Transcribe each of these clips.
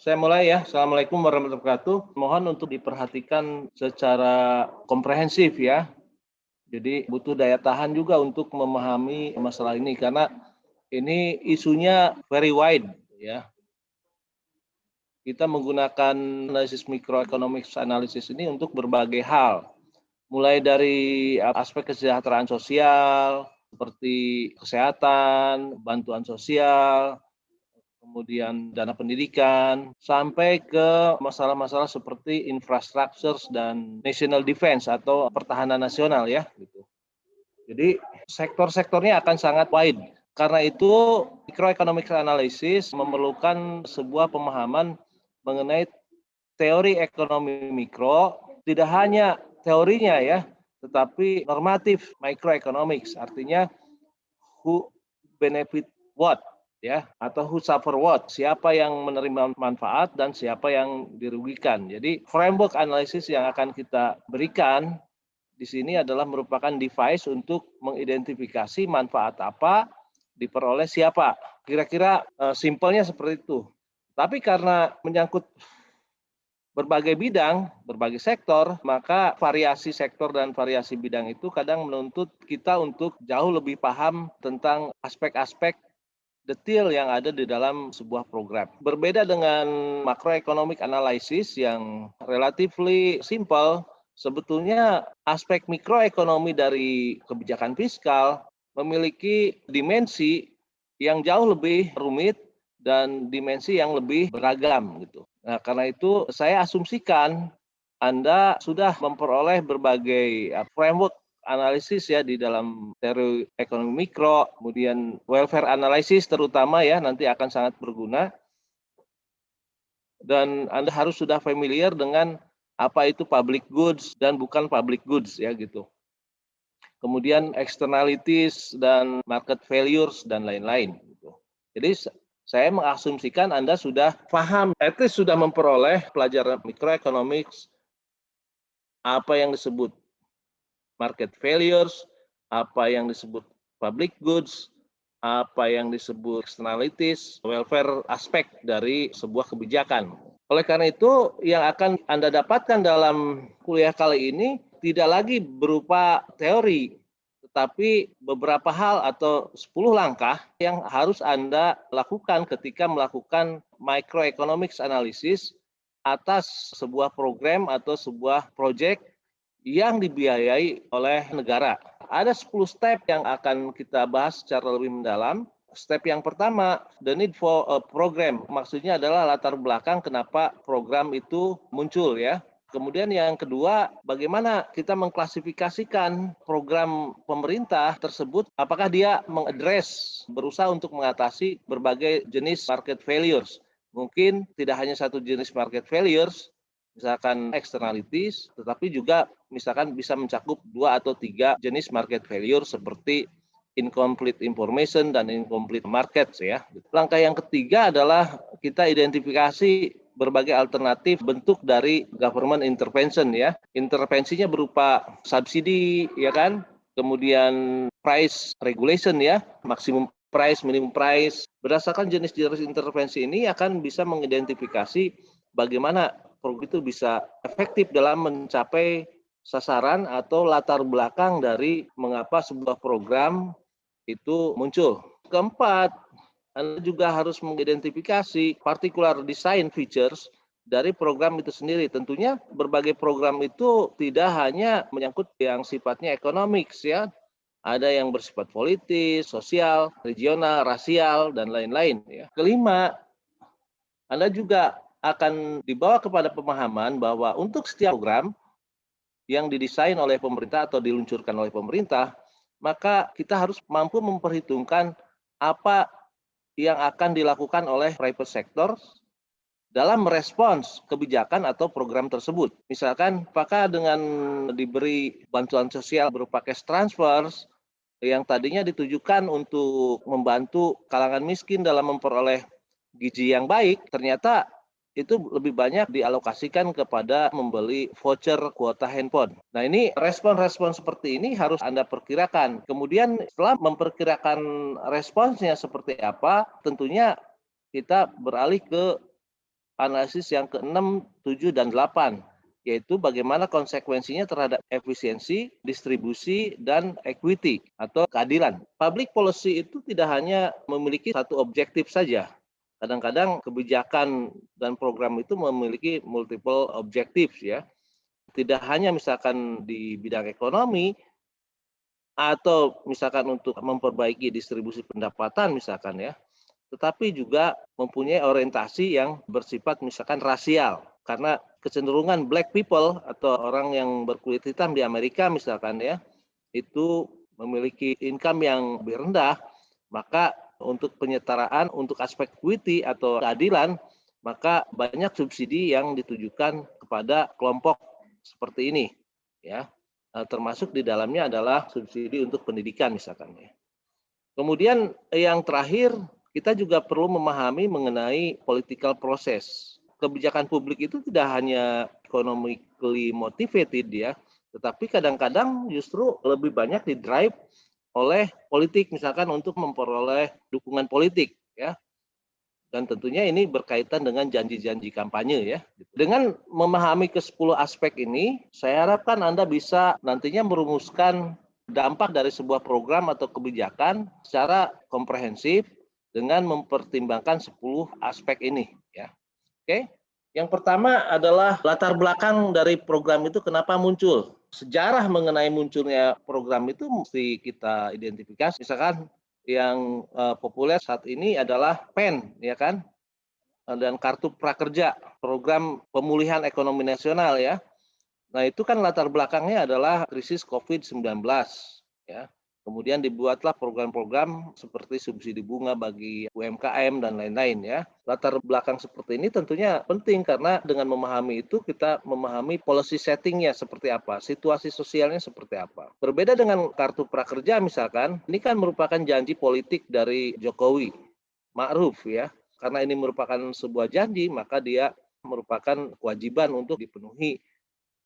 Saya mulai ya. Assalamualaikum warahmatullahi wabarakatuh. Mohon untuk diperhatikan secara komprehensif ya. Jadi butuh daya tahan juga untuk memahami masalah ini karena ini isunya very wide ya. Kita menggunakan analisis microeconomics analysis ini untuk berbagai hal. Mulai dari aspek kesejahteraan sosial, seperti kesehatan, bantuan sosial, kemudian dana pendidikan, sampai ke masalah-masalah seperti infrastructure dan national defense atau pertahanan nasional ya. Gitu. Jadi sektor-sektornya akan sangat wide. Karena itu microeconomic analysis memerlukan sebuah pemahaman mengenai teori ekonomi mikro, tidak hanya teorinya ya, tetapi normatif microeconomics, artinya who benefit what ya, atau who suffer what, siapa yang menerima manfaat dan siapa yang dirugikan. Jadi framework analisis yang akan kita berikan di sini adalah merupakan device untuk mengidentifikasi manfaat apa diperoleh siapa. Kira-kira simpelnya seperti itu. Tapi karena menyangkut berbagai bidang, berbagai sektor, maka variasi sektor dan variasi bidang itu kadang menuntut kita untuk jauh lebih paham tentang aspek-aspek detail yang ada di dalam sebuah program. Berbeda dengan macroeconomic analysis yang relatively simple, sebetulnya aspek mikroekonomi dari kebijakan fiskal memiliki dimensi yang jauh lebih rumit dan dimensi yang lebih beragam gitu. Nah, karena itu saya asumsikan Anda sudah memperoleh berbagai framework analisis ya di dalam teori ekonomi mikro, kemudian welfare analysis terutama ya nanti akan sangat berguna. Dan Anda harus sudah familiar dengan apa itu public goods dan bukan public goods ya gitu. Kemudian externalities dan market failures dan lain-lain gitu. Jadi saya mengasumsikan Anda sudah paham, at least sudah memperoleh pelajaran microeconomics, apa yang disebut market failures, apa yang disebut public goods, apa yang disebut externalities, welfare aspek dari sebuah kebijakan. Oleh karena itu, yang akan Anda dapatkan dalam kuliah kali ini tidak lagi berupa teori, tetapi beberapa hal atau 10 langkah yang harus Anda lakukan ketika melakukan microeconomics analysis atas sebuah program atau sebuah proyek yang dibiayai oleh negara. Ada 10 step yang akan kita bahas secara lebih mendalam. Step yang pertama, the need for a program. Maksudnya adalah latar belakang kenapa program itu muncul ya. Kemudian yang kedua, bagaimana kita mengklasifikasikan program pemerintah tersebut, apakah dia mengadres, berusaha untuk mengatasi berbagai jenis market failures. Mungkin tidak hanya satu jenis market failures, misalkan externalities, tetapi juga misalkan bisa mencakup 2 atau 3 jenis market failure seperti incomplete information dan incomplete markets ya. Langkah yang ketiga adalah kita identifikasi berbagai alternatif bentuk dari government intervention ya. Intervensinya berupa subsidi ya kan, kemudian price regulation ya, maksimum price, minimum price. Berdasarkan jenis-jenis intervensi ini akan bisa mengidentifikasi bagaimana program itu bisa efektif dalam mencapai sasaran atau latar belakang dari mengapa sebuah program itu muncul. Keempat, Anda juga harus mengidentifikasi particular design features dari program itu sendiri. Tentunya berbagai program itu tidak hanya menyangkut yang sifatnya economics ya, ada yang bersifat politis, sosial, regional, rasial, dan lain-lain. Ya. Kelima, Anda juga akan dibawa kepada pemahaman bahwa untuk setiap program yang didesain oleh pemerintah atau diluncurkan oleh pemerintah, maka kita harus mampu memperhitungkan apa yang akan dilakukan oleh private sector dalam merespons kebijakan atau program tersebut. Misalkan, apakah dengan diberi bantuan sosial berupa cash transfers yang tadinya ditujukan untuk membantu kalangan miskin dalam memperoleh gizi yang baik, ternyata itu lebih banyak dialokasikan kepada membeli voucher kuota handphone. Nah ini respon-respon seperti ini harus Anda perkirakan. Kemudian setelah memperkirakan responsnya seperti apa, tentunya kita beralih ke analisis yang ke-6, 7, dan 8, yaitu bagaimana konsekuensinya terhadap efisiensi, distribusi, dan equity atau keadilan. Public policy itu tidak hanya memiliki satu objektif saja. Kadang-kadang kebijakan dan program itu memiliki multiple objectives ya. Tidak hanya misalkan di bidang ekonomi atau misalkan untuk memperbaiki distribusi pendapatan misalkan ya, tetapi juga mempunyai orientasi yang bersifat misalkan rasial. Karena kecenderungan black people atau orang yang berkulit hitam di Amerika misalkan ya, itu memiliki income yang lebih rendah, maka untuk penyetaraan, untuk aspek equity atau keadilan, maka banyak subsidi yang ditujukan kepada kelompok seperti ini, ya. Termasuk di dalamnya adalah subsidi untuk pendidikan misalkan ya. Kemudian yang terakhir, kita juga perlu memahami mengenai political process. Kebijakan publik itu tidak hanya economically motivated ya, tetapi kadang-kadang justru lebih banyak didrive oleh politik misalkan untuk memperoleh dukungan politik ya. Dan tentunya ini berkaitan dengan janji-janji kampanye ya. Dengan memahami ke-10 aspek ini, saya harapkan Anda bisa nantinya merumuskan dampak dari sebuah program atau kebijakan secara komprehensif dengan mempertimbangkan 10 aspek ini ya. Oke. Yang pertama adalah latar belakang dari program itu kenapa muncul. Sejarah mengenai munculnya program itu mesti kita identifikasi. Misalkan yang populer saat ini adalah PEN, ya kan? Dan kartu prakerja, program pemulihan ekonomi nasional ya. Nah, itu kan latar belakangnya adalah krisis COVID-19 ya. Kemudian dibuatlah program-program seperti subsidi bunga bagi UMKM dan lain-lain ya. Latar belakang seperti ini tentunya penting karena dengan memahami itu kita memahami policy settingnya seperti apa, situasi sosialnya seperti apa. Berbeda dengan kartu prakerja misalkan, ini kan merupakan janji politik dari Jokowi, Ma'ruf ya. Karena ini merupakan sebuah janji, maka dia merupakan kewajiban untuk dipenuhi.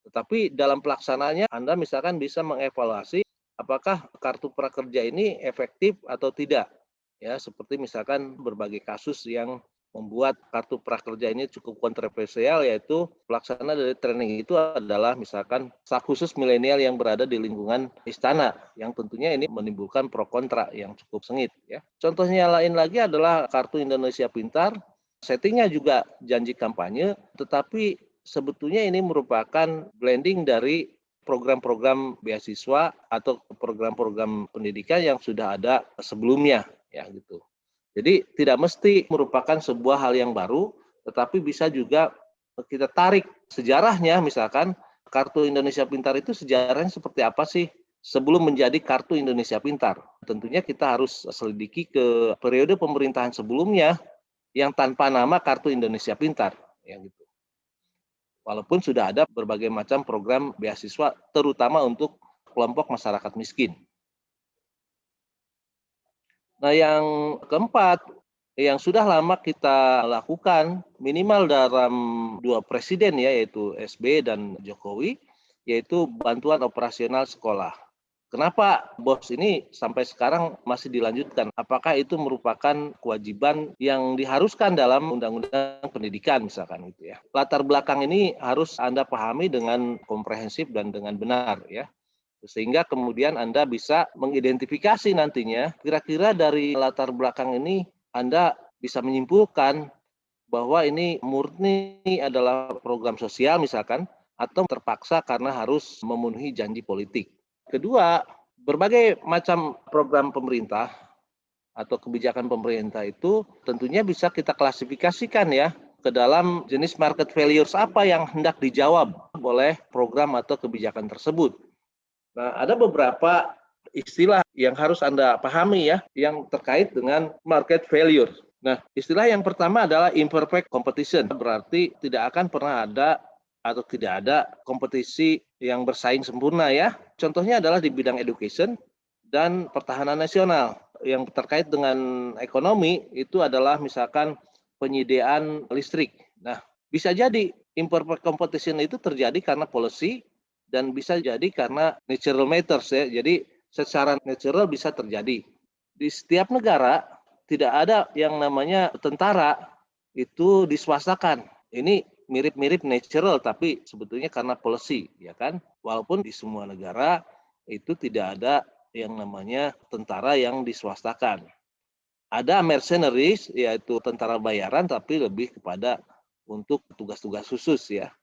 Tetapi dalam pelaksanaannya Anda misalkan bisa mengevaluasi apakah kartu prakerja ini efektif atau tidak. Ya, seperti misalkan berbagai kasus yang membuat kartu prakerja ini cukup kontroversial, yaitu pelaksana dari training itu adalah misalkan staf khusus milenial yang berada di lingkungan istana, yang tentunya ini menimbulkan pro kontra yang cukup sengit ya. Contohnya lain lagi adalah kartu Indonesia Pintar, settingnya juga janji kampanye, tetapi sebetulnya ini merupakan blending dari program-program beasiswa atau program-program pendidikan yang sudah ada sebelumnya ya gitu. Jadi tidak mesti merupakan sebuah hal yang baru, tetapi bisa juga kita tarik sejarahnya, misalkan kartu Indonesia Pintar itu sejarahnya seperti apa sih sebelum menjadi kartu Indonesia Pintar. Tentunya kita harus selidiki ke periode pemerintahan sebelumnya yang tanpa nama kartu Indonesia Pintar, ya gitu. Walaupun sudah ada berbagai macam program beasiswa, terutama untuk kelompok masyarakat miskin. Nah, yang keempat, yang sudah lama kita lakukan, minimal dalam dua presiden ya, yaitu SBY dan Jokowi, yaitu bantuan operasional sekolah. Kenapa BOS ini sampai sekarang masih dilanjutkan? Apakah itu merupakan kewajiban yang diharuskan dalam Undang-Undang Pendidikan misalkan gitu ya. Latar belakang ini harus Anda pahami dengan komprehensif dan dengan benar ya. Sehingga kemudian Anda bisa mengidentifikasi nantinya kira-kira dari latar belakang ini Anda bisa menyimpulkan bahwa ini murni adalah program sosial misalkan atau terpaksa karena harus memenuhi janji politik. Kedua, berbagai macam program pemerintah atau kebijakan pemerintah itu tentunya bisa kita klasifikasikan ya ke dalam jenis market failures apa yang hendak dijawab oleh program atau kebijakan tersebut. Nah, ada beberapa istilah yang harus Anda pahami ya, yang terkait dengan market failure. Nah, istilah yang pertama adalah imperfect competition, berarti tidak akan pernah ada atau tidak ada kompetisi yang bersaing sempurna ya. Contohnya adalah di bidang education dan pertahanan nasional. Yang terkait dengan ekonomi itu adalah misalkan penyediaan listrik. Nah, bisa jadi imperfect competition itu terjadi karena policy dan bisa jadi karena natural matters ya. Jadi secara natural bisa terjadi. Di setiap negara tidak ada yang namanya tentara itu diswastakan. Ini mirip-mirip natural, tapi sebetulnya karena policy, ya kan? Walaupun di semua negara itu tidak ada yang namanya tentara yang diswastakan. Ada mercenaries, yaitu tentara bayaran, tapi lebih kepada untuk tugas-tugas khusus ya.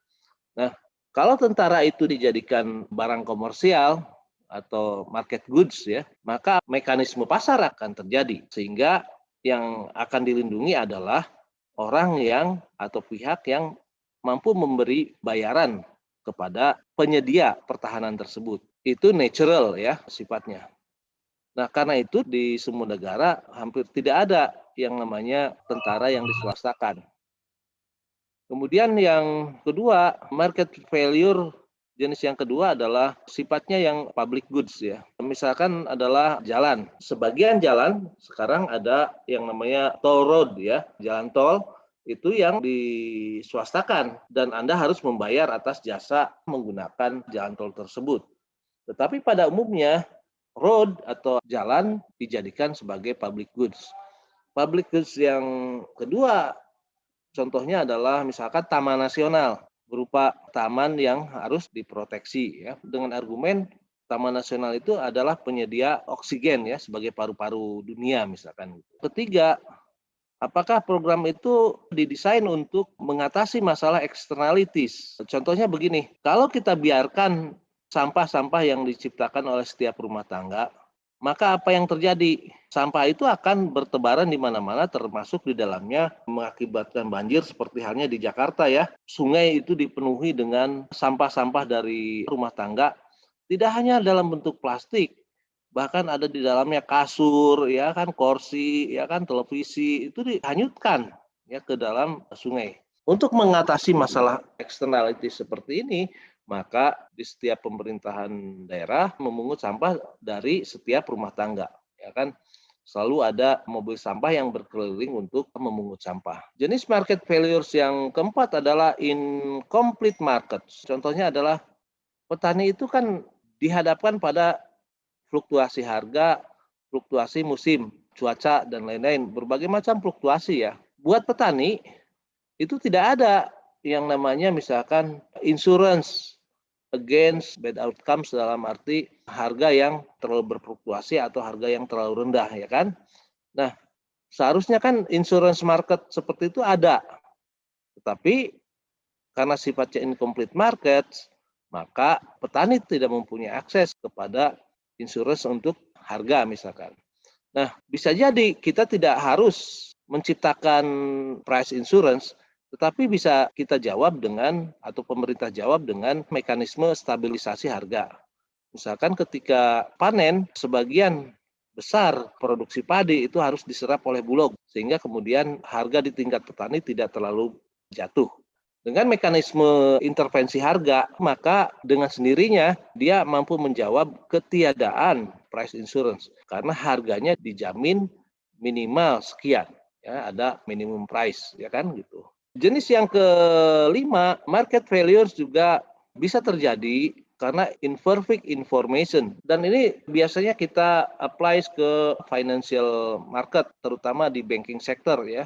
Nah, kalau tentara itu dijadikan barang komersial atau market goods ya, maka mekanisme pasar akan terjadi. Sehingga yang akan dilindungi adalah orang yang atau pihak yang mampu memberi bayaran kepada penyedia pertahanan tersebut. Itu natural ya sifatnya. Nah, karena itu di semua negara hampir tidak ada yang namanya tentara yang diswastakan. Kemudian yang kedua, market failure jenis yang kedua adalah sifatnya yang public goods ya. Misalkan adalah jalan. Sebagian jalan sekarang ada yang namanya toll road ya, jalan tol itu yang diswastakan dan Anda harus membayar atas jasa menggunakan jalan tol tersebut. Tetapi pada umumnya road atau jalan dijadikan sebagai public goods. Public goods yang kedua contohnya adalah misalkan taman nasional berupa taman yang harus diproteksi ya dengan argumen taman nasional itu adalah penyedia oksigen ya sebagai paru-paru dunia misalkan. Ketiga, apakah program itu didesain untuk mengatasi masalah externalities? Contohnya begini, kalau kita biarkan sampah-sampah yang diciptakan oleh setiap rumah tangga, maka apa yang terjadi? Sampah itu akan bertebaran di mana-mana termasuk di dalamnya mengakibatkan banjir seperti halnya di Jakarta ya. Sungai itu dipenuhi dengan sampah-sampah dari rumah tangga, tidak hanya dalam bentuk plastik, bahkan ada di dalamnya kasur, ya kan, kursi, ya kan, televisi, itu dihanyutkan ya ke dalam sungai. Untuk mengatasi masalah eksternality seperti ini, maka di setiap pemerintahan daerah memungut sampah dari setiap rumah tangga, ya kan. Selalu ada mobil sampah yang berkeliling untuk memungut sampah. Jenis market failures yang keempat adalah incomplete market. Contohnya adalah petani itu kan dihadapkan pada fluktuasi harga, fluktuasi musim, cuaca, dan lain-lain. Berbagai macam fluktuasi ya. Buat petani, itu tidak ada yang namanya misalkan insurance against bad outcomes dalam arti harga yang terlalu berfluktuasi atau harga yang terlalu rendah ya kan. Nah, seharusnya kan insurance market seperti itu ada. Tetapi karena sifatnya incomplete market, maka petani tidak mempunyai akses kepada insurance untuk harga misalkan. Nah, bisa jadi kita tidak harus menciptakan price insurance, tetapi bisa kita jawab dengan atau pemerintah jawab dengan mekanisme stabilisasi harga. Misalkan ketika panen, sebagian besar produksi padi itu harus diserap oleh Bulog, sehingga kemudian harga di tingkat petani tidak terlalu jatuh. Dengan mekanisme intervensi harga, maka dengan sendirinya dia mampu menjawab ketiadaan price insurance karena harganya dijamin minimal sekian, ya ada minimum price, ya kan gitu. Jenis yang kelima, market failures juga bisa terjadi karena imperfect information dan ini biasanya kita apply ke financial market terutama di banking sector ya.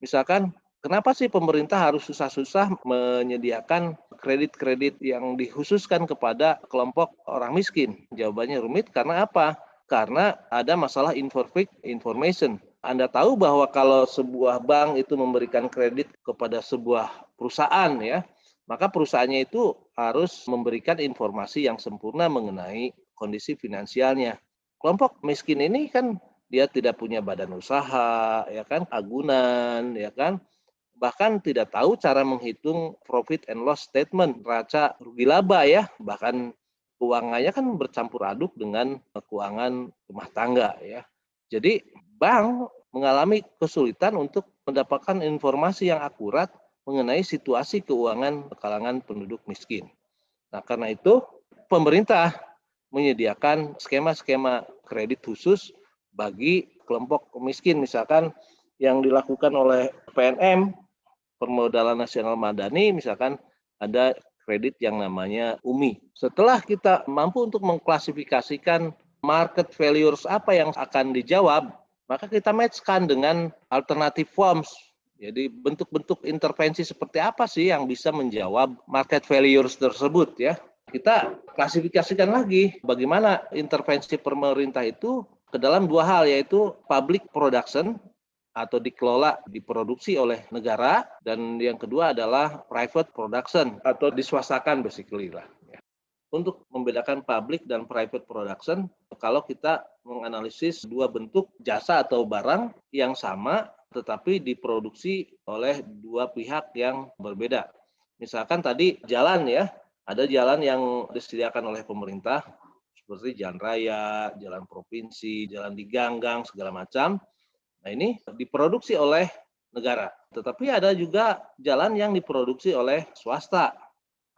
Misalkan kenapa sih pemerintah harus susah-susah menyediakan kredit-kredit yang dikhususkan kepada kelompok orang miskin? Jawabannya rumit karena apa? Karena ada masalah imperfect information. Anda tahu bahwa kalau sebuah bank itu memberikan kredit kepada sebuah perusahaan ya, maka perusahaannya itu harus memberikan informasi yang sempurna mengenai kondisi finansialnya. Kelompok miskin ini kan dia tidak punya badan usaha, ya kan, agunan, ya kan, bahkan tidak tahu cara menghitung profit and loss statement, neraca rugi laba ya, bahkan keuangannya kan bercampur aduk dengan keuangan rumah tangga ya. Jadi bank mengalami kesulitan untuk mendapatkan informasi yang akurat mengenai situasi keuangan kalangan penduduk miskin. Nah, karena itu pemerintah menyediakan skema-skema kredit khusus bagi kelompok miskin, misalkan yang dilakukan oleh PNM, Permodalan Nasional Madani, misalkan ada kredit yang namanya UMI. Setelah kita mampu untuk mengklasifikasikan market failures apa yang akan dijawab, maka kita matchkan dengan alternative forms Jadi bentuk-bentuk intervensi seperti apa sih yang bisa menjawab market failures tersebut ya? Kita klasifikasikan lagi bagaimana intervensi pemerintah itu ke dalam dua hal, yaitu public production atau dikelola diproduksi oleh negara, dan yang kedua adalah private production atau diswastakan basically lah. Untuk membedakan public dan private production, kalau kita menganalisis dua bentuk jasa atau barang yang sama tetapi diproduksi oleh dua pihak yang berbeda. Misalkan tadi jalan ya, ada jalan yang disediakan oleh pemerintah seperti jalan raya, jalan provinsi, jalan diganggang segala macam. Nah, ini diproduksi oleh negara. Tetapi ada juga jalan yang diproduksi oleh swasta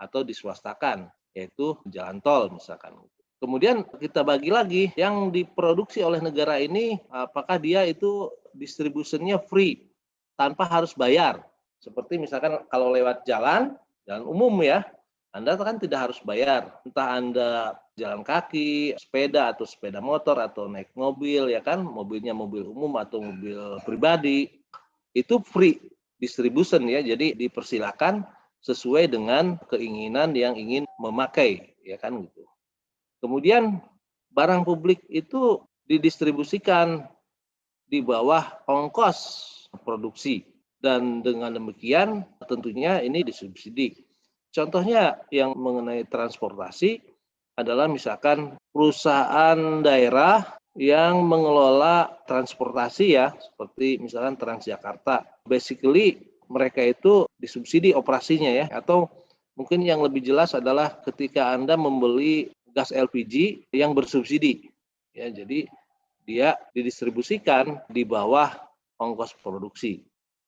atau diswastakan, yaitu jalan tol misalkan. Kemudian kita bagi lagi yang diproduksi oleh negara ini, apakah dia itu distributionnya free tanpa harus bayar. Seperti misalkan kalau lewat jalan umum ya, Anda kan tidak harus bayar. Entah Anda jalan kaki, sepeda atau sepeda motor atau naik mobil ya kan, mobilnya mobil umum atau mobil pribadi, itu free distribution ya. Jadi dipersilakan sesuai dengan keinginan yang ingin memakai, ya kan gitu. Kemudian barang publik itu didistribusikan di bawah ongkos produksi, dan dengan demikian tentunya ini disubsidi. Contohnya yang mengenai transportasi adalah misalkan perusahaan daerah yang mengelola transportasi ya, seperti misalkan Transjakarta. Basically mereka itu disubsidi operasinya ya, atau mungkin yang lebih jelas adalah ketika Anda membeli gas LPG yang bersubsidi ya, jadi dia didistribusikan di bawah ongkos produksi.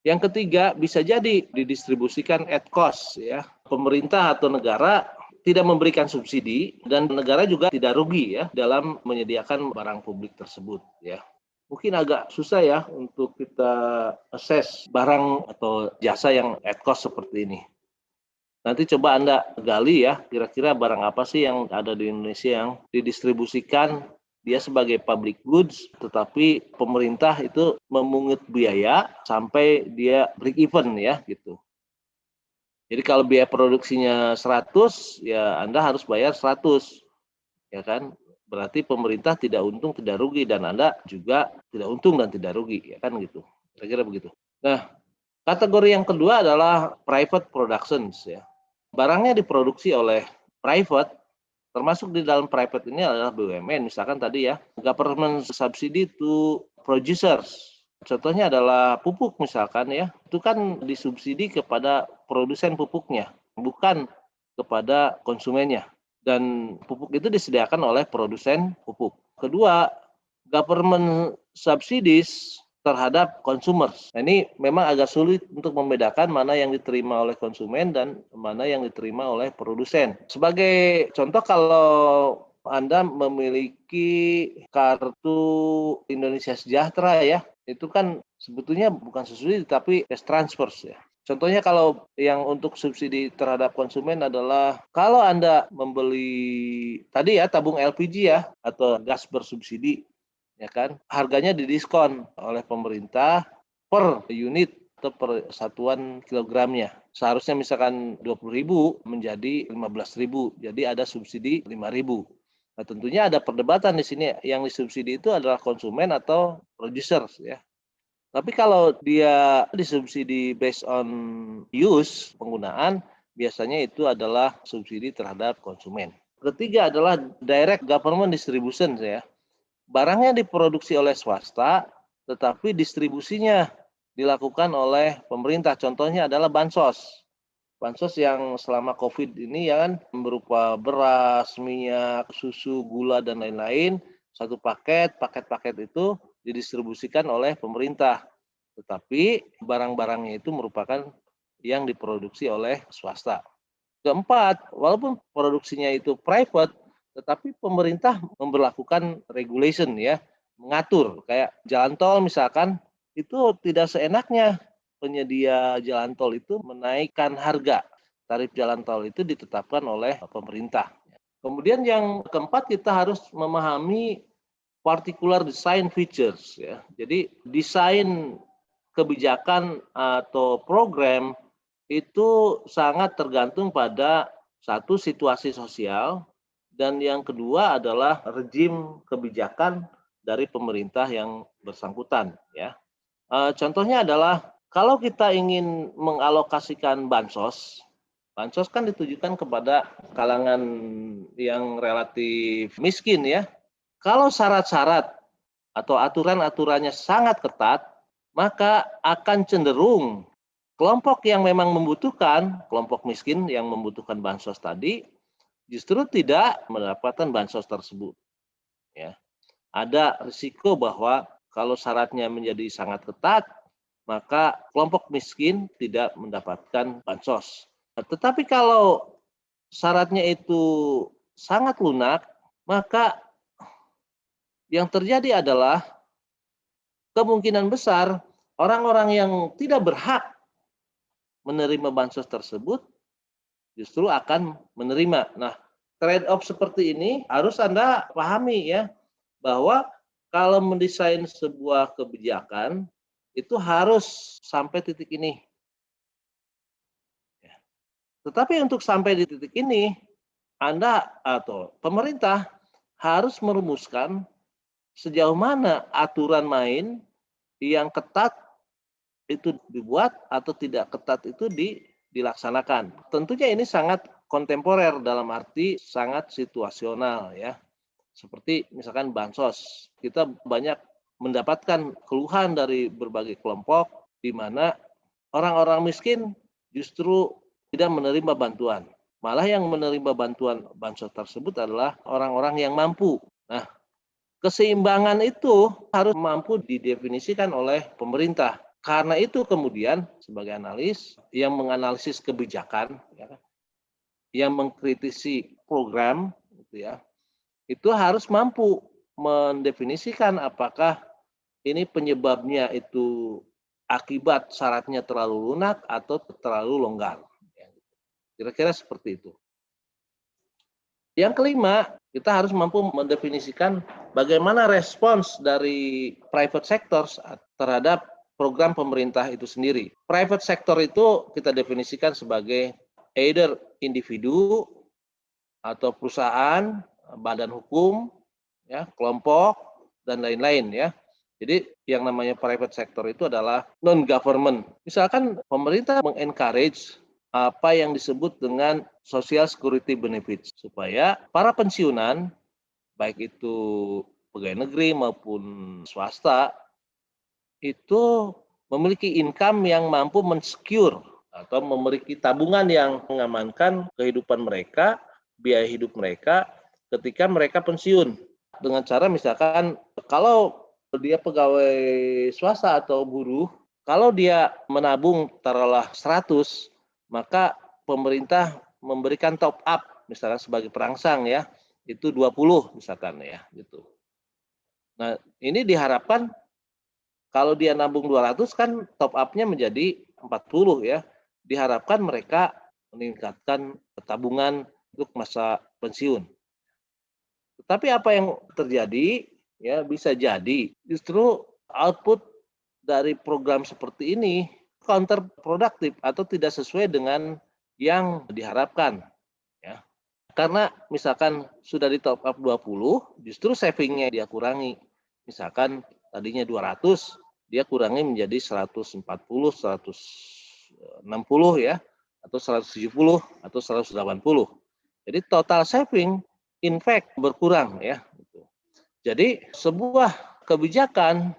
Yang ketiga, bisa jadi didistribusikan at cost ya. Pemerintah atau negara tidak memberikan subsidi dan negara juga tidak rugi ya dalam menyediakan barang publik tersebut ya. Mungkin agak susah ya untuk kita assess barang atau jasa yang at cost seperti ini. Nanti coba Anda gali ya, kira-kira barang apa sih yang ada di Indonesia yang didistribusikan dia sebagai public goods, tetapi pemerintah itu memungut biaya sampai dia break even ya gitu. Jadi kalau biaya produksinya 100, ya Anda harus bayar 100, ya kan? Berarti pemerintah tidak untung, tidak rugi, dan Anda juga tidak untung dan tidak rugi, ya kan gitu. Kira-kira begitu. Nah, kategori yang kedua adalah private productions ya. Barangnya diproduksi oleh private, termasuk di dalam private ini adalah BUMN, misalkan tadi ya, government subsidy to producers. Contohnya adalah pupuk misalkan ya, itu kan disubsidi kepada produsen pupuknya, bukan kepada konsumennya. Dan pupuk itu disediakan oleh produsen pupuk. Kedua, government subsidies terhadap consumers. Nah, ini memang agak sulit untuk membedakan mana yang diterima oleh konsumen dan mana yang diterima oleh produsen. Sebagai contoh, kalau Anda memiliki kartu Indonesia Sejahtera ya, itu kan sebetulnya bukan subsidi tapi cash transfers ya. Contohnya kalau yang untuk subsidi terhadap konsumen adalah kalau Anda membeli tadi ya tabung LPG ya atau gas bersubsidi, ya kan, harganya didiskon oleh pemerintah per unit atau per satuan kilogramnya. Seharusnya misalkan 20.000 menjadi 15.000, jadi ada subsidi 5.000. Nah, tentunya ada perdebatan di sini, yang disubsidi itu adalah konsumen atau producer ya. Tapi kalau dia disubsidi based on use, penggunaan, biasanya itu adalah subsidi terhadap konsumen. Ketiga adalah direct government distribution ya. Barangnya diproduksi oleh swasta, tetapi distribusinya dilakukan oleh pemerintah. Contohnya adalah bansos. Bansos yang selama COVID ini ya kan berupa beras, minyak, susu, gula, dan lain-lain. Satu paket itu didistribusikan oleh pemerintah. Tetapi barang-barangnya itu merupakan yang diproduksi oleh swasta. Keempat, walaupun produksinya itu private, tetapi pemerintah memberlakukan regulation ya, mengatur. Kayak jalan tol misalkan, itu tidak seenaknya penyedia jalan tol itu menaikkan harga. Tarif jalan tol itu ditetapkan oleh pemerintah. Kemudian yang keempat, kita harus memahami particular design features ya. Jadi desain kebijakan atau program itu sangat tergantung pada satu situasi sosial dan yang kedua adalah rejim kebijakan dari pemerintah yang bersangkutan ya. Contohnya adalah kalau kita ingin mengalokasikan bansos, bansos kan ditujukan kepada kalangan yang relatif miskin ya. Kalau syarat-syarat atau aturan-aturannya sangat ketat, maka akan cenderung kelompok yang memang membutuhkan, kelompok miskin yang membutuhkan bansos tadi, justru tidak mendapatkan bansos tersebut. Ya. Ada risiko bahwa kalau syaratnya menjadi sangat ketat, maka kelompok miskin tidak mendapatkan bansos. Tetapi kalau syaratnya itu sangat lunak, maka yang terjadi adalah kemungkinan besar orang-orang yang tidak berhak menerima bansos tersebut justru akan menerima. Nah, trade off seperti ini harus Anda pahami ya, bahwa kalau mendesain sebuah kebijakan itu harus sampai titik ini. Tetapi untuk sampai di titik ini, Anda atau pemerintah harus merumuskan sejauh mana aturan main yang ketat itu dibuat atau tidak ketat itu dilaksanakan. Tentunya ini sangat kontemporer dalam arti sangat situasional ya. Seperti misalkan bansos, kita banyak mendapatkan keluhan dari berbagai kelompok di mana orang-orang miskin justru tidak menerima bantuan. Malah yang menerima bantuan bansos tersebut adalah orang-orang yang mampu. Nah, keseimbangan itu harus mampu didefinisikan oleh pemerintah. Karena itu kemudian sebagai analis yang menganalisis kebijakan, ya, yang mengkritisi program, gitu ya, itu harus mampu mendefinisikan apakah ini penyebabnya itu akibat syaratnya terlalu lunak atau terlalu longgar. Kira-kira seperti itu. Yang kelima, kita harus mampu mendefinisikan bagaimana respons dari private sectors terhadap program pemerintah itu sendiri. Private sector itu kita definisikan sebagai either individu atau perusahaan, badan hukum, ya, kelompok, dan lain-lain ya. Jadi yang namanya private sector itu adalah non-government. Misalkan pemerintah mengencourage apa yang disebut dengan social security benefits supaya para pensiunan baik itu pegawai negeri maupun swasta itu memiliki income yang mampu mensecure atau memiliki tabungan yang mengamankan kehidupan mereka, biaya hidup mereka ketika mereka pensiun. Dengan cara misalkan kalau dia pegawai swasta atau buruh, kalau dia menabung taruhlah 100, maka pemerintah memberikan top up misalkan sebagai perangsang ya, itu 20 misalkan ya gitu. Nah, ini diharapkan kalau dia nabung 200 kan top up-nya menjadi 40 ya. Diharapkan mereka meningkatkan tabungan untuk masa pensiun. Tetapi apa yang terjadi ya bisa jadi justru output dari program seperti ini counterproductive atau tidak sesuai dengan yang diharapkan ya. Karena misalkan sudah di top up 20, justru savingnya dia kurangi. Misalkan tadinya 200, dia kurangi menjadi 140, 160 ya, atau 170 atau 180. Jadi total saving in fact berkurang ya. Jadi sebuah kebijakan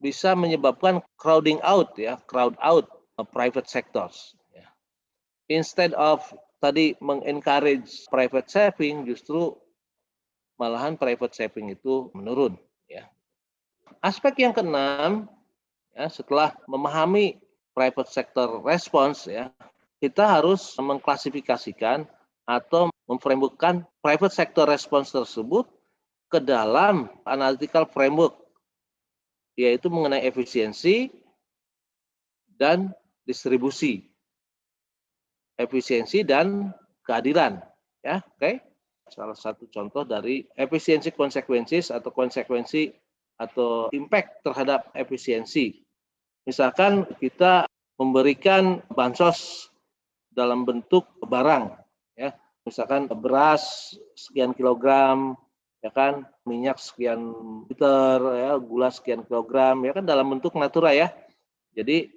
bisa menyebabkan crowding out ya, crowd out private sectors. Ya. Instead of tadi mengencourage private saving, justru malahan private saving itu menurun. Ya. Aspek yang keenam, ya, setelah memahami private sector response, ya, kita harus mengklasifikasikan atau memframeworkkan private sector response tersebut ke dalam analytical framework, yaitu mengenai efisiensi dan distribusi, efisiensi dan keadilan, ya, oke. Salah satu contoh dari efisiensi consequences atau konsekuensi atau impact terhadap efisiensi. Misalkan kita memberikan bansos dalam bentuk barang, ya, misalkan beras sekian kilogram, ya kan, minyak sekian liter, ya, gula sekian kilogram, ya kan, dalam bentuk natura ya. Jadi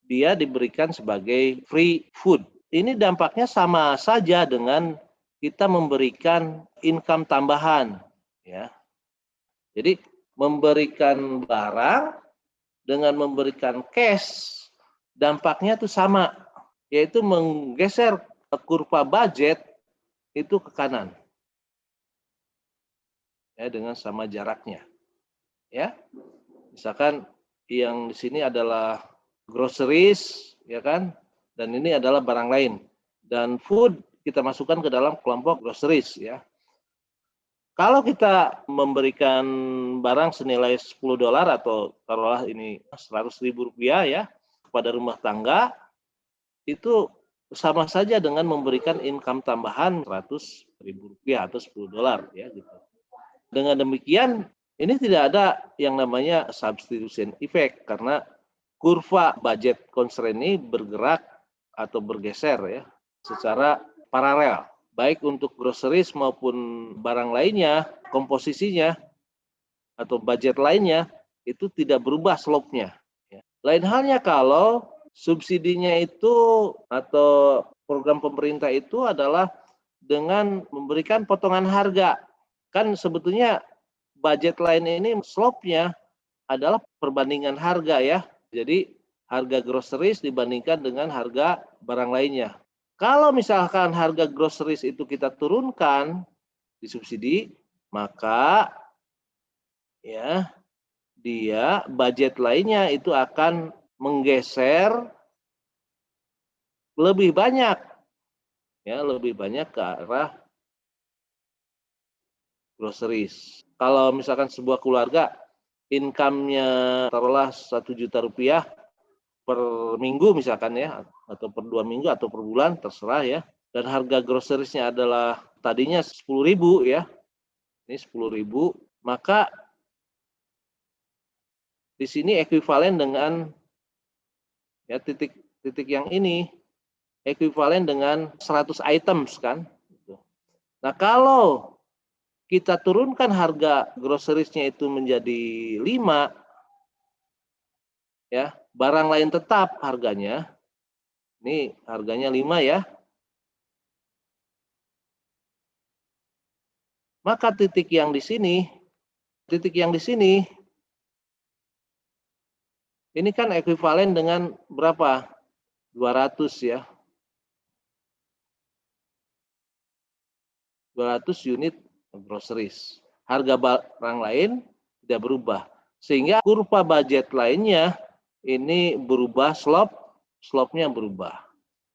dia diberikan sebagai free food. Ini dampaknya sama saja dengan kita memberikan income tambahan, ya. Jadi memberikan barang dengan memberikan cash, dampaknya itu sama, yaitu menggeser kurva budget itu ke kanan, ya, dengan sama jaraknya, ya. Misalkan yang di sini adalah groceries, ya kan, dan ini adalah barang lain, dan food kita masukkan ke dalam kelompok groceries, ya. Kalau kita memberikan barang senilai $10 atau taruhlah ini Rp100.000 ya kepada rumah tangga, itu sama saja dengan memberikan income tambahan Rp100.000 atau $10 ya gitu. Dengan demikian ini tidak ada yang namanya substitution effect karena kurva budget constraint ini bergerak atau bergeser ya secara paralel. Baik untuk groceries maupun barang lainnya, komposisinya atau budget lainnya itu tidak berubah slope-nya. Lain halnya kalau subsidinya itu atau program pemerintah itu adalah dengan memberikan potongan harga. Kan sebetulnya budget lain ini slope-nya adalah perbandingan harga ya. Jadi harga groceries dibandingkan dengan harga barang lainnya. Kalau misalkan harga groceries itu kita turunkan disubsidi, maka ya dia budget lainnya itu akan menggeser lebih banyak ya, lebih banyak ke arah groceries. Kalau misalkan sebuah keluarga income-nya taruhlah Rp1.000.000 per minggu misalkan ya, atau per 2 minggu atau per bulan terserah ya. Dan harga groceries-nya adalah tadinya 10.000 ya. Ini 10.000, maka di sini ekuivalen dengan ya titik yang ini ekuivalen dengan 100 items kan. Nah, kalau kita turunkan harga groceries-nya itu menjadi 5 ya, barang lain tetap harganya. Ini harganya 5 ya. Maka titik yang di sini ini kan ekuivalen dengan berapa? 200 ya. 200 unit groceries. Harga barang lain tidak berubah. Sehingga kurva budget lainnya ini berubah, slope-nya berubah.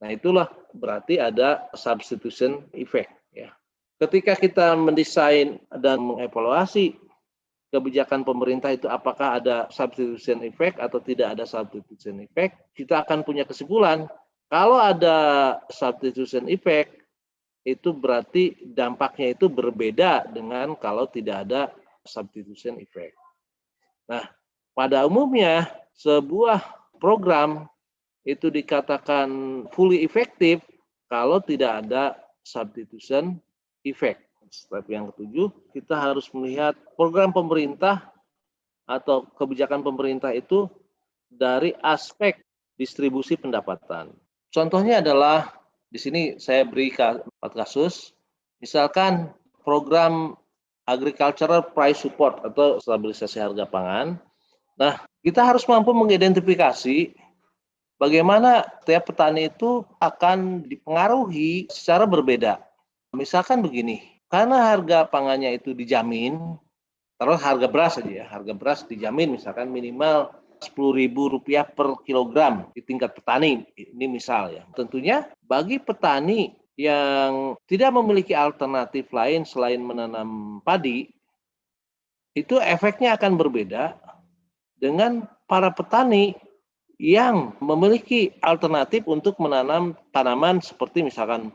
Nah, itulah berarti ada substitution effect ya. Ketika kita mendesain dan mengevaluasi kebijakan pemerintah itu apakah ada substitution effect atau tidak ada substitution effect, kita akan punya kesimpulan kalau ada substitution effect itu berarti dampaknya itu berbeda dengan kalau tidak ada substitution effect. Nah, pada umumnya sebuah program itu dikatakan fully effective kalau tidak ada substitution effect. Step yang ketujuh, kita harus melihat program pemerintah atau kebijakan pemerintah itu dari aspek distribusi pendapatan. Contohnya adalah di sini saya beri 4 kasus. Misalkan program agricultural price support atau stabilisasi harga pangan. Nah, kita harus mampu mengidentifikasi bagaimana setiap petani itu akan dipengaruhi secara berbeda. Misalkan begini, karena harga pangannya itu dijamin, terus harga beras saja ya, harga beras dijamin misalkan minimal Rp10.000 per kilogram di tingkat petani, ini misal ya. Tentunya bagi petani yang tidak memiliki alternatif lain selain menanam padi, itu efeknya akan berbeda dengan para petani yang memiliki alternatif untuk menanam tanaman seperti misalkan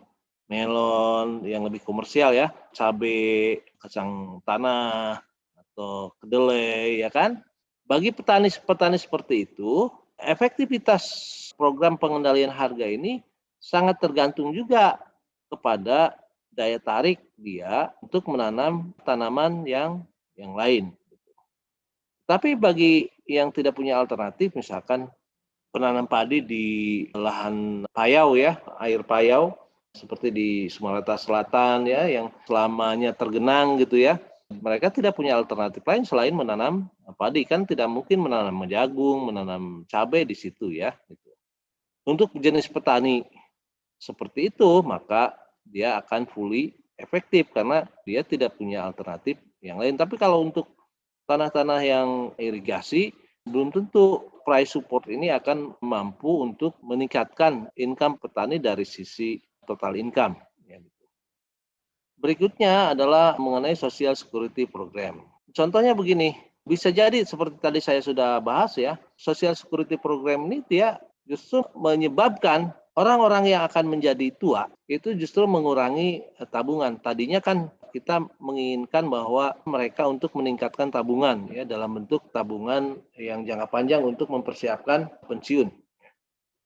melon yang lebih komersial ya, cabai, kacang tanah, atau kedelai ya kan. Bagi petani-petani seperti itu, efektivitas program pengendalian harga ini sangat tergantung juga kepada daya tarik dia untuk menanam tanaman yang lain. Tapi bagi yang tidak punya alternatif, misalkan penanam padi di lahan payau ya, air payau, seperti di Sumatera Selatan ya, yang selamanya tergenang gitu ya. Mereka tidak punya alternatif lain selain menanam padi, kan tidak mungkin menanam jagung, menanam cabai di situ ya. Gitu. Untuk jenis petani seperti itu, maka dia akan fully efektif karena dia tidak punya alternatif yang lain. Tapi kalau untuk tanah-tanah yang irigasi, belum tentu price support ini akan mampu untuk meningkatkan income petani dari sisi total income. Berikutnya adalah mengenai Social Security Program. Contohnya begini, bisa jadi seperti tadi saya sudah bahas ya, Social Security Program ini dia justru menyebabkan orang-orang yang akan menjadi tua itu justru mengurangi tabungan. Tadinya kan kita menginginkan bahwa mereka untuk meningkatkan tabungan ya dalam bentuk tabungan yang jangka panjang untuk mempersiapkan pensiun.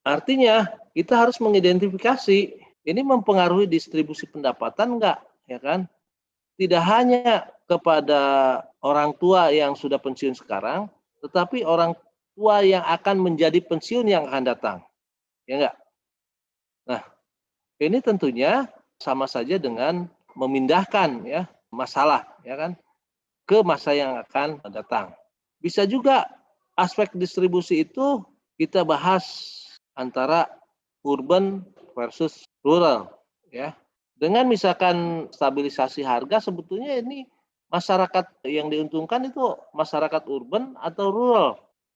Artinya kita harus mengidentifikasi ini mempengaruhi distribusi pendapatan enggak, ya kan? Tidak hanya kepada orang tua yang sudah pensiun sekarang, tetapi orang tua yang akan menjadi pensiun yang akan datang, ya enggak? Nah, ini tentunya sama saja dengan memindahkan ya masalah, ya kan, ke masa yang akan datang. Bisa juga aspek distribusi itu kita bahas antara urban versus rural, ya. Dengan misalkan stabilisasi harga, sebetulnya ini masyarakat yang diuntungkan itu masyarakat urban atau rural.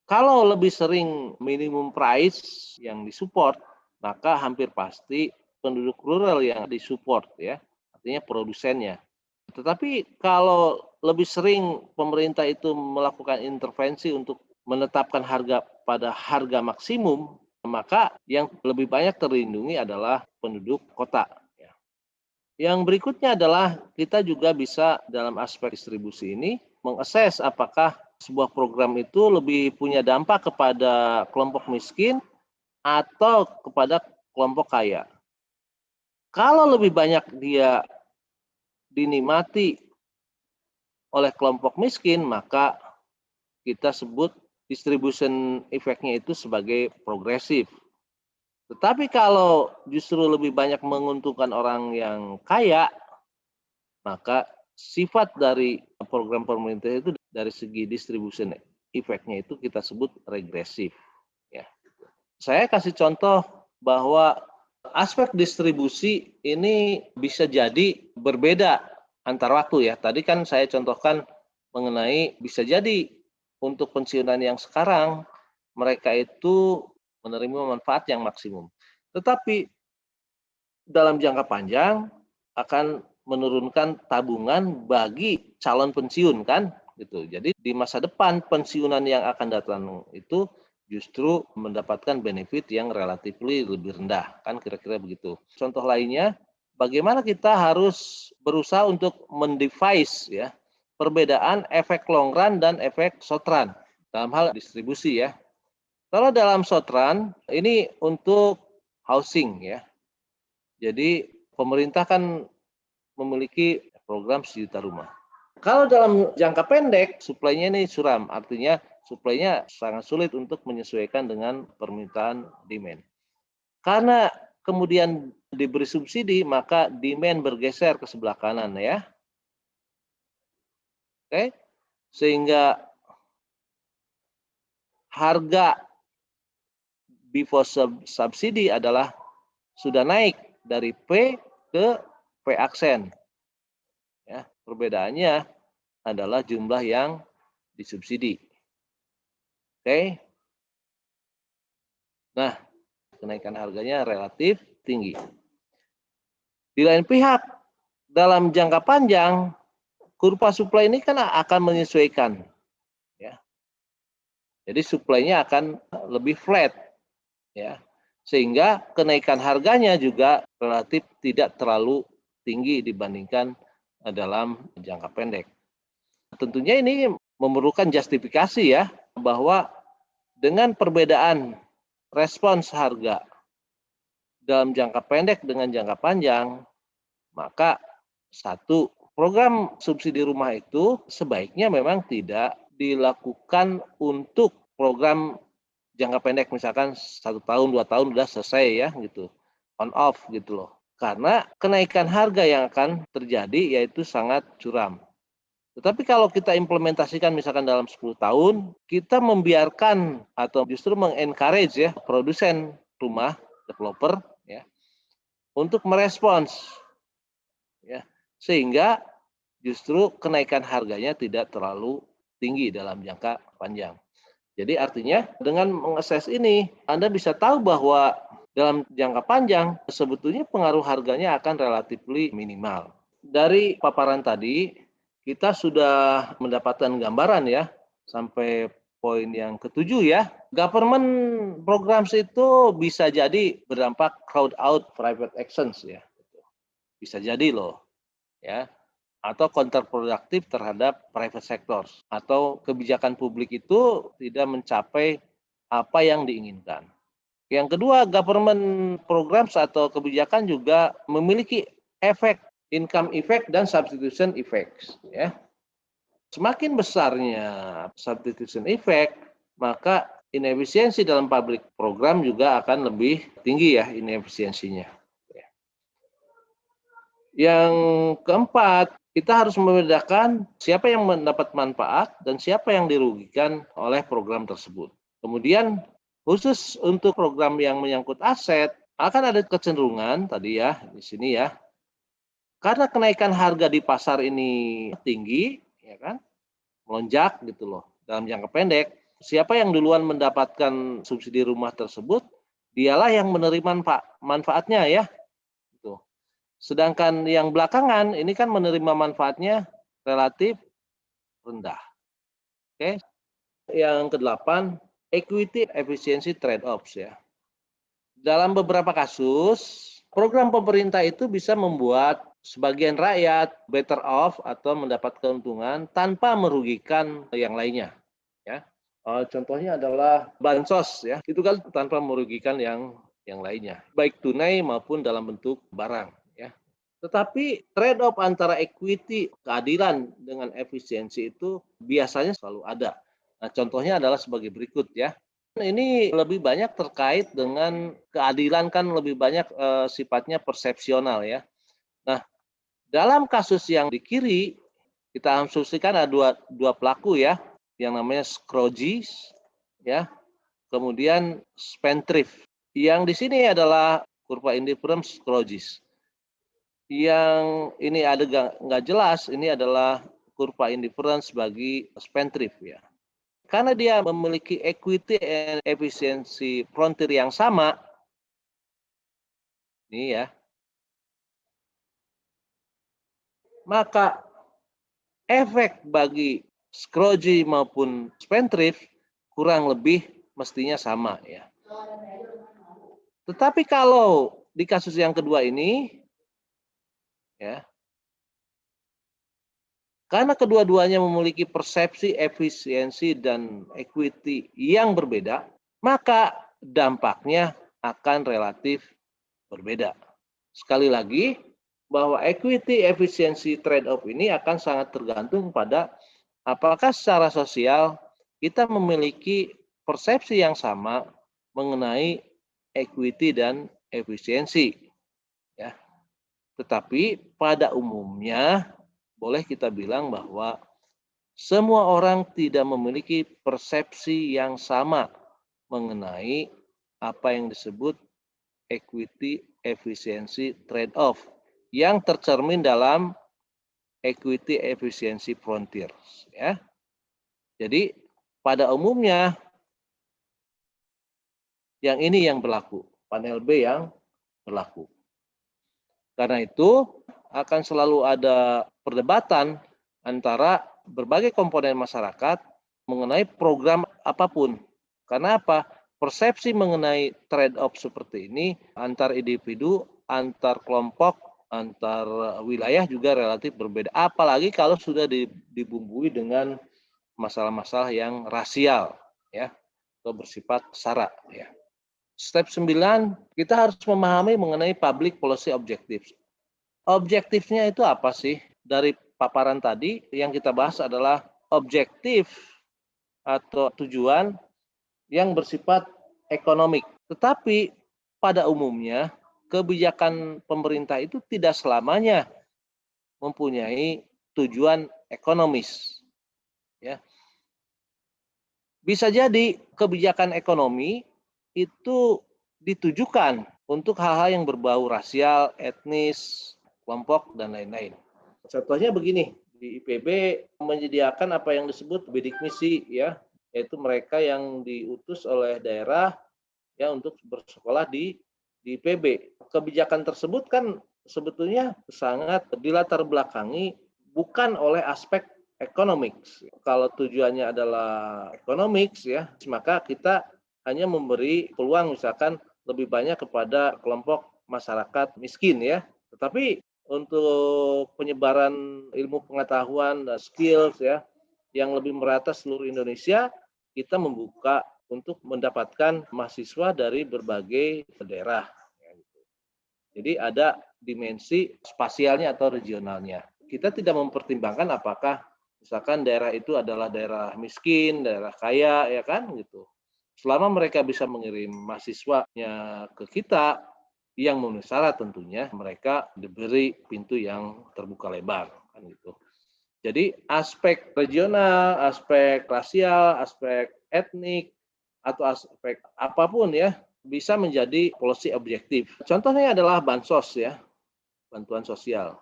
Kalau lebih sering minimum price yang disupport, maka hampir pasti penduduk rural yang disupport ya, artinya produsennya. Tetapi kalau lebih sering pemerintah itu melakukan intervensi untuk menetapkan harga pada harga maksimum, maka yang lebih banyak terlindungi adalah penduduk kota. Yang berikutnya adalah kita juga bisa dalam aspek distribusi ini mengakses apakah sebuah program itu lebih punya dampak kepada kelompok miskin atau kepada kelompok kaya. Kalau lebih banyak dia dinikmati oleh kelompok miskin, maka kita sebut distribution effect-nya itu sebagai progresif. Tetapi kalau justru lebih banyak menguntungkan orang yang kaya, maka sifat dari program pemerintah itu dari segi distribution effect-nya itu kita sebut regresif. Ya. Saya kasih contoh bahwa aspek distribusi ini bisa jadi berbeda antar waktu ya. Tadi kan saya contohkan mengenai bisa jadi untuk pensiunan yang sekarang mereka itu menerima manfaat yang maksimum. Tetapi dalam jangka panjang akan menurunkan tabungan bagi calon pensiun kan gitu. Jadi di masa depan pensiunan yang akan datang itu justru mendapatkan benefit yang relatif lebih rendah kan kira-kira begitu. Contoh lainnya bagaimana kita harus berusaha untuk mendevise ya perbedaan efek long run dan efek short run dalam hal distribusi ya. Kalau dalam short run ini untuk housing ya. Jadi pemerintah kan memiliki program sejuta rumah. Kalau dalam jangka pendek suplainya ini suram, artinya suplainya sangat sulit untuk menyesuaikan dengan permintaan demand. Karena kemudian diberi subsidi, maka demand bergeser ke sebelah kanan ya. Oke, sehingga harga before subsidi adalah sudah naik dari P ke P aksen. Ya, perbedaannya adalah jumlah yang disubsidi. Oke. Nah, kenaikan harganya relatif tinggi. Di lain pihak, dalam jangka panjang, kurva supply ini kan akan menyesuaikan. Ya. Jadi supply-nya akan lebih flat. Ya. Sehingga kenaikan harganya juga relatif tidak terlalu tinggi dibandingkan dalam jangka pendek. Tentunya ini memerlukan justifikasi ya. bahwa dengan perbedaan respons harga dalam jangka pendek dengan jangka panjang, maka satu, program subsidi rumah itu sebaiknya memang tidak dilakukan untuk program jangka pendek, misalkan 1 tahun, 2 tahun udah selesai ya gitu, on off gitu loh. Karena kenaikan harga yang akan terjadi yaitu sangat curam. Tetapi kalau kita implementasikan misalkan dalam 10 tahun, kita membiarkan atau justru mengencourage ya produsen rumah, developer ya, untuk merespons ya, sehingga justru kenaikan harganya tidak terlalu tinggi dalam jangka panjang. Jadi artinya dengan mengakses ini, Anda bisa tahu bahwa dalam jangka panjang sebetulnya pengaruh harganya akan relatif minimal. Dari paparan tadi, kita sudah mendapatkan gambaran ya, sampai poin yang ketujuh ya. Government programs itu bisa jadi berdampak crowd out private actions ya. Bisa jadi loh ya. Atau counterproductive terhadap private sector. Atau kebijakan publik itu tidak mencapai apa yang diinginkan. Yang kedua, government programs atau kebijakan juga memiliki efek income effect dan substitution effects ya. Semakin besarnya substitution effect, maka inefisiensi dalam public program juga akan lebih tinggi ya inefisiensinya. Yang keempat, kita harus membedakan siapa yang mendapat manfaat dan siapa yang dirugikan oleh program tersebut. Kemudian khusus untuk program yang menyangkut aset, akan ada kecenderungan tadi ya di sini ya. Karena kenaikan harga di pasar ini tinggi, ya kan, melonjak gitu loh dalam jangka pendek. Siapa yang duluan mendapatkan subsidi rumah tersebut, dialah yang menerima manfaatnya ya. Gitu. Sedangkan yang belakangan ini kan menerima manfaatnya relatif rendah. Oke. Yang kedelapan, equity efficiency trade-offs ya. Dalam beberapa kasus, program pemerintah itu bisa membuat sebagian rakyat better off atau mendapat keuntungan tanpa merugikan yang lainnya. Ya, contohnya adalah bansos ya, itu kan tanpa merugikan yang lainnya, baik tunai maupun dalam bentuk barang. Ya, tetapi trade-off antara equity, keadilan dengan efisiensi itu biasanya selalu ada. Nah, contohnya adalah sebagai berikut ya. Ini lebih banyak terkait dengan keadilan kan lebih banyak sifatnya persepsional ya. Nah, dalam kasus yang di kiri, kita asumsikan ada dua pelaku ya, yang namanya Scrooge ya, kemudian spendthrift. Yang di sini adalah kurva indifference Scrooge. Yang ini ada nggak jelas, ini adalah kurva indifference bagi spendthrift ya. Karena dia memiliki equity and efficiency frontier yang sama, ini ya, maka efek bagi Scrooge maupun spendthrift kurang lebih mestinya sama ya. Tetapi kalau di kasus yang kedua ini ya, karena kedua-duanya memiliki persepsi efisiensi dan equity yang berbeda, maka dampaknya akan relatif berbeda. Sekali lagi, bahwa equity efisiensi trade-off ini akan sangat tergantung pada apakah secara sosial kita memiliki persepsi yang sama mengenai equity dan efisiensi. Ya. Tetapi pada umumnya boleh kita bilang bahwa semua orang tidak memiliki persepsi yang sama mengenai apa yang disebut equity efisiensi trade-off yang tercermin dalam equity efficiency frontiers ya. Jadi pada umumnya yang ini yang berlaku, panel B yang berlaku. Karena itu akan selalu ada perdebatan antara berbagai komponen masyarakat mengenai program apapun. Karena apa? Persepsi mengenai trade-off seperti ini antar individu, antar kelompok, antar wilayah juga relatif berbeda. Apalagi kalau sudah dibumbui dengan masalah-masalah yang rasial. ya, atau bersifat sara ya. Step 9, kita harus memahami mengenai public policy objectives. Objektifnya itu apa sih? Dari paparan tadi yang kita bahas adalah objektif atau tujuan yang bersifat ekonomik. Tetapi pada umumnya kebijakan pemerintah itu tidak selamanya mempunyai tujuan ekonomis. Ya. Bisa jadi kebijakan ekonomi itu ditujukan untuk hal-hal yang berbau rasial, etnis, kelompok, dan lain-lain. Contohnya begini, di IPB menyediakan apa yang disebut bidik misi, ya, yaitu mereka yang diutus oleh daerah ya untuk bersekolah di IPB. Kebijakan tersebut kan sebetulnya sangat dilatar belakangi bukan oleh aspek economics. Kalau tujuannya adalah economics ya, maka kita hanya memberi peluang misalkan lebih banyak kepada kelompok masyarakat miskin ya. Tetapi untuk penyebaran ilmu pengetahuan dan skills ya yang lebih merata seluruh Indonesia, kita membuka untuk mendapatkan mahasiswa dari berbagai daerah. Jadi ada dimensi spasialnya atau regionalnya. Kita tidak mempertimbangkan apakah misalkan daerah itu adalah daerah miskin, daerah kaya, ya kan gitu. Selama mereka bisa mengirim mahasiswanya ke kita, yang memenuhi syarat tentunya mereka diberi pintu yang terbuka lebar, kan gitu. Jadi aspek regional, aspek rasial, aspek etnik, atau aspek apapun ya, bisa menjadi policy objektif. Contohnya adalah bansos ya, bantuan sosial.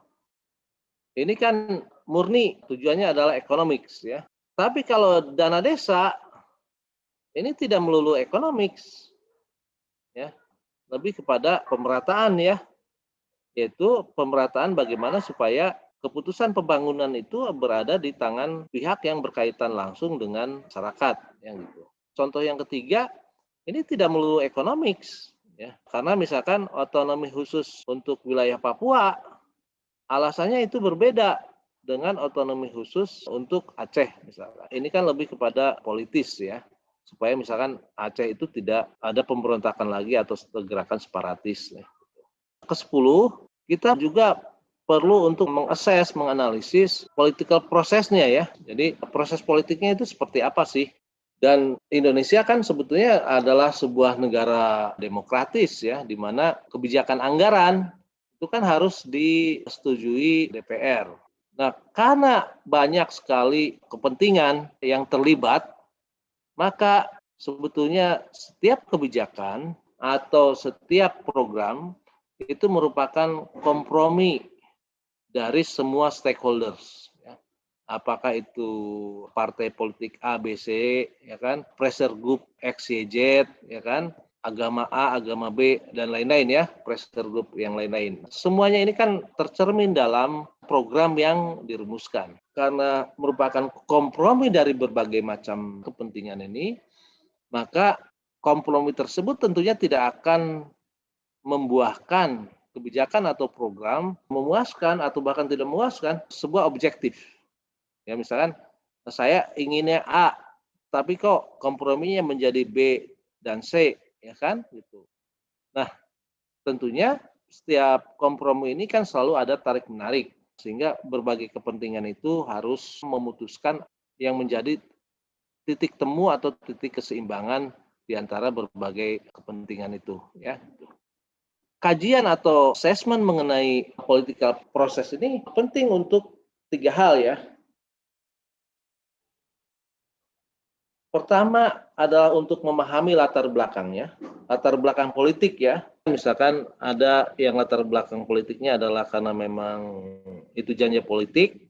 Ini kan murni tujuannya adalah economics ya. Tapi kalau dana desa ini tidak melulu economics ya, lebih kepada pemerataan ya, yaitu pemerataan bagaimana supaya keputusan pembangunan itu berada di tangan pihak yang berkaitan langsung dengan masyarakat yang gitu. Contoh yang ketiga, ini tidak melulu economics ya, karena misalkan otonomi khusus untuk wilayah Papua, alasannya itu berbeda dengan otonomi khusus untuk Aceh misalkan. Ini kan lebih kepada politis ya, supaya misalkan Aceh itu tidak ada pemberontakan lagi atau gerakan separatis. Ya. Ke-10, kita juga perlu untuk mengakses, menganalisis political prosesnya ya. Jadi proses politiknya itu seperti apa sih? Dan Indonesia kan sebetulnya adalah sebuah negara demokratis ya, di mana kebijakan anggaran itu kan harus disetujui DPR. Nah, karena banyak sekali kepentingan yang terlibat, maka sebetulnya setiap kebijakan atau setiap program itu merupakan kompromi dari semua stakeholders. Ya. Apakah itu partai politik A, B, C, ya kan, pressure group X, Y, Z, ya kan, agama A, agama B, dan lain-lain ya, pressure group yang lain-lain. Semuanya ini kan tercermin dalam program yang dirumuskan. Karena merupakan kompromi dari berbagai macam kepentingan ini, maka kompromi tersebut tentunya tidak akan membuahkan kebijakan atau program memuaskan atau bahkan tidak memuaskan sebuah objektif. Ya misalkan saya inginnya A, tapi kok komprominya menjadi B dan C, ya kan? Gitu. Nah, tentunya setiap kompromi ini kan selalu ada tarik menarik, sehingga berbagai kepentingan itu harus memutuskan yang menjadi titik temu atau titik keseimbangan di antara berbagai kepentingan itu, ya. Kajian atau assessment mengenai political proses ini penting untuk 3 hal ya. Pertama adalah untuk memahami latar belakangnya, latar belakang politik ya. Misalkan ada yang latar belakang politiknya adalah karena memang itu janji politik,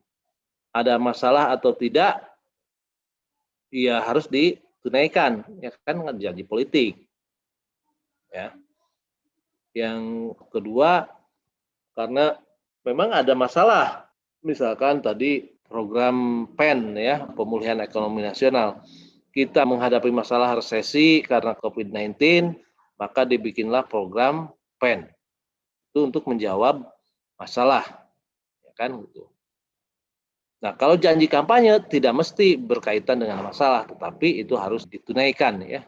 ada masalah atau tidak, ya harus ditunaikan, ya kan janji politik. Ya. Yang kedua, karena memang ada masalah. Misalkan tadi program PEN ya, pemulihan ekonomi nasional. Kita menghadapi masalah resesi karena COVID-19, maka dibikinlah program PEN. Itu untuk menjawab masalah, ya kan gitu. Nah, kalau janji kampanye tidak mesti berkaitan dengan masalah, tetapi itu harus ditunaikan ya.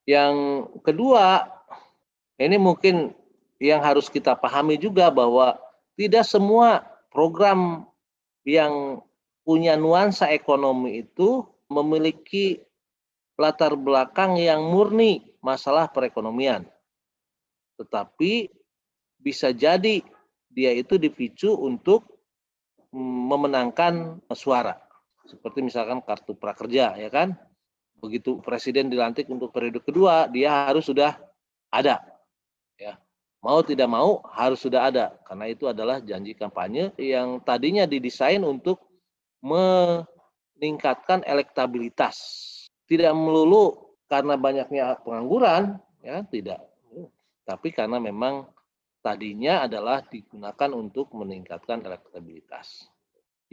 Yang kedua, ini mungkin yang harus kita pahami juga bahwa tidak semua program yang punya nuansa ekonomi itu memiliki latar belakang yang murni masalah perekonomian. Tetapi bisa jadi dia itu dipicu untuk memenangkan suara. Seperti misalkan kartu prakerja, ya kan? Begitu presiden dilantik untuk periode kedua, dia harus sudah ada, ya. Mau tidak mau harus sudah ada, karena itu adalah janji kampanye yang tadinya didesain untuk meningkatkan elektabilitas. Tidak melulu karena banyaknya pengangguran, ya tidak. Tapi karena memang tadinya adalah digunakan untuk meningkatkan elektabilitas.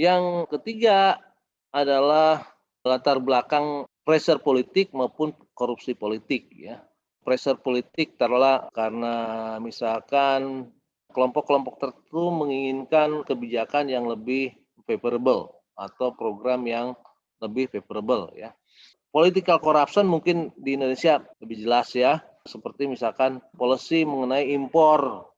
Yang ketiga adalah latar belakang pressure politik maupun korupsi politik ya. Pressure politik taruhlah karena misalkan kelompok-kelompok tertentu menginginkan kebijakan yang lebih favorable atau program yang lebih favorable ya. Political corruption mungkin di Indonesia lebih jelas ya, seperti misalkan policy mengenai impor,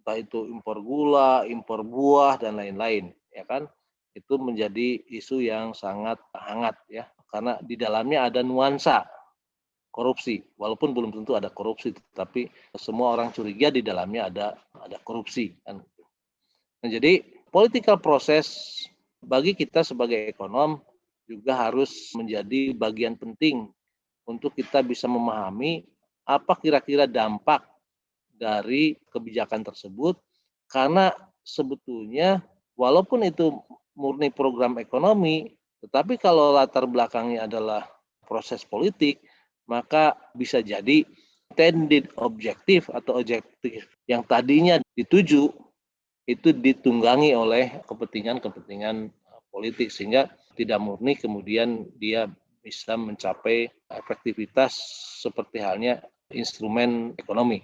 entah itu impor gula, impor buah dan lain-lain, ya kan? Itu menjadi isu yang sangat hangat ya, karena di dalamnya ada nuansa korupsi, walaupun belum tentu ada korupsi, tetapi semua orang curiga di dalamnya ada korupsi kan. Nah, jadi political proses bagi kita sebagai ekonom juga harus menjadi bagian penting untuk kita bisa memahami apa kira-kira dampak dari kebijakan tersebut, karena sebetulnya walaupun itu murni program ekonomi, tetapi kalau latar belakangnya adalah proses politik, maka bisa jadi intended objektif atau objektif yang tadinya dituju itu ditunggangi oleh kepentingan-kepentingan politik, sehingga tidak murni kemudian dia bisa mencapai efektivitas seperti halnya instrumen ekonomi.